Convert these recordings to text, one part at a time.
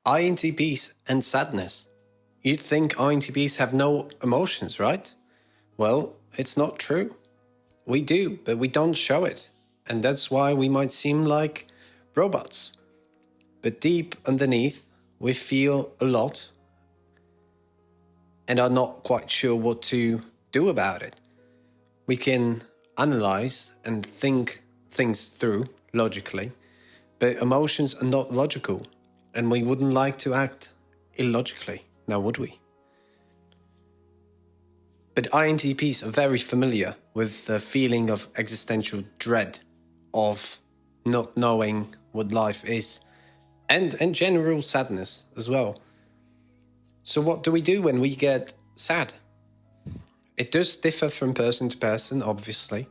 INTPs and sadness. You'd think INTPs have no emotions, right? Well, it's not true. We do, but we don't show it. And that's why we might seem like robots. But deep underneath, we feel a lot and are not quite sure what to do about it. We can analyze and think things through logically, but emotions are not logical, and we wouldn't like to act illogically, now would we? But INTPs are very familiar with the feeling of existential dread, of not knowing what life is, and general sadness as well. So what do we do when we get sad? It does differ from person to person, obviously,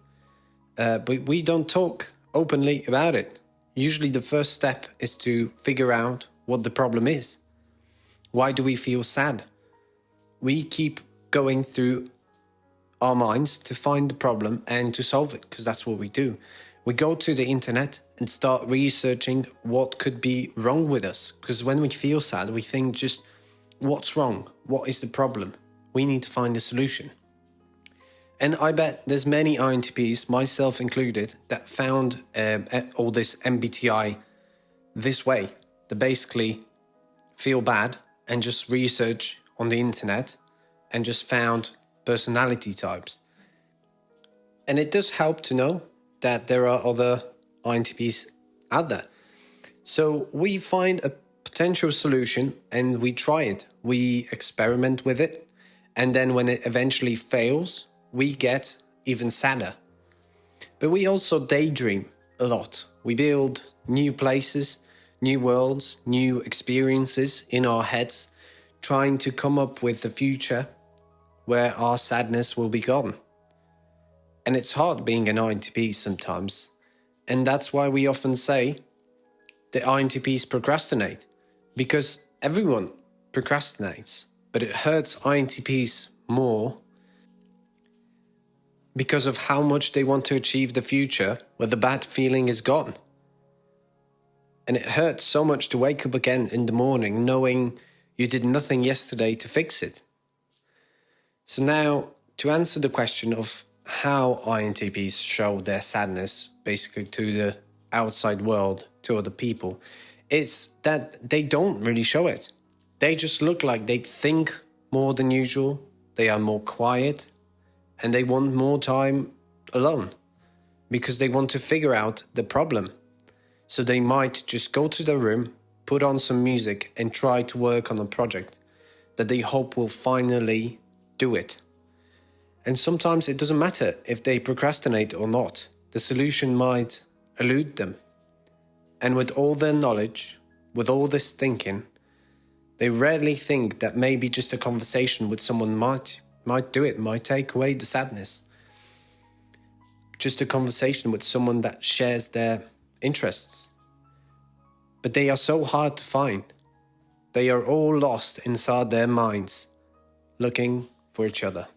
but we don't talk openly about it. Usually the first step is to figure out what the problem is. Why do we feel sad? We keep going through our minds to find the problem and to solve it, because that's what we do. We go to the internet and start researching what could be wrong with us, because when we feel sad, we think just, what's wrong? What is the problem? We need to find a solution. And I bet there's many INTPs, myself included, that found all this MBTI this way. They basically feel bad and just research on the internet and just found personality types. And it does help to know that there are other INTPs out there. So we find a potential solution and we try it. We experiment with it. And then when it eventually fails, we get even sadder. But we also daydream a lot. We build new places, new worlds, new experiences in our heads, trying to come up with the future where our sadness will be gone. And it's hard being an INTP sometimes. And that's why we often say that INTPs procrastinate, because everyone procrastinates, but it hurts INTPs more because of how much they want to achieve the future where the bad feeling is gone. And it hurts so much to wake up again in the morning knowing you did nothing yesterday to fix it. So now, to answer the question of how INTPs show their sadness basically to the outside world, to other people, it's that they don't really show it. They just look like they think more than usual, they are more quiet, and they want more time alone because they want to figure out the problem. So they might just go to their room, put on some music and try to work on a project that they hope will finally do it. And sometimes it doesn't matter if they procrastinate or not. The solution might elude them. And with all their knowledge, with all this thinking, they rarely think that maybe just a conversation with someone might do it, might take away the sadness. Just a conversation with someone that shares their interests. But they are so hard to find. They are all lost inside their minds, looking for each other.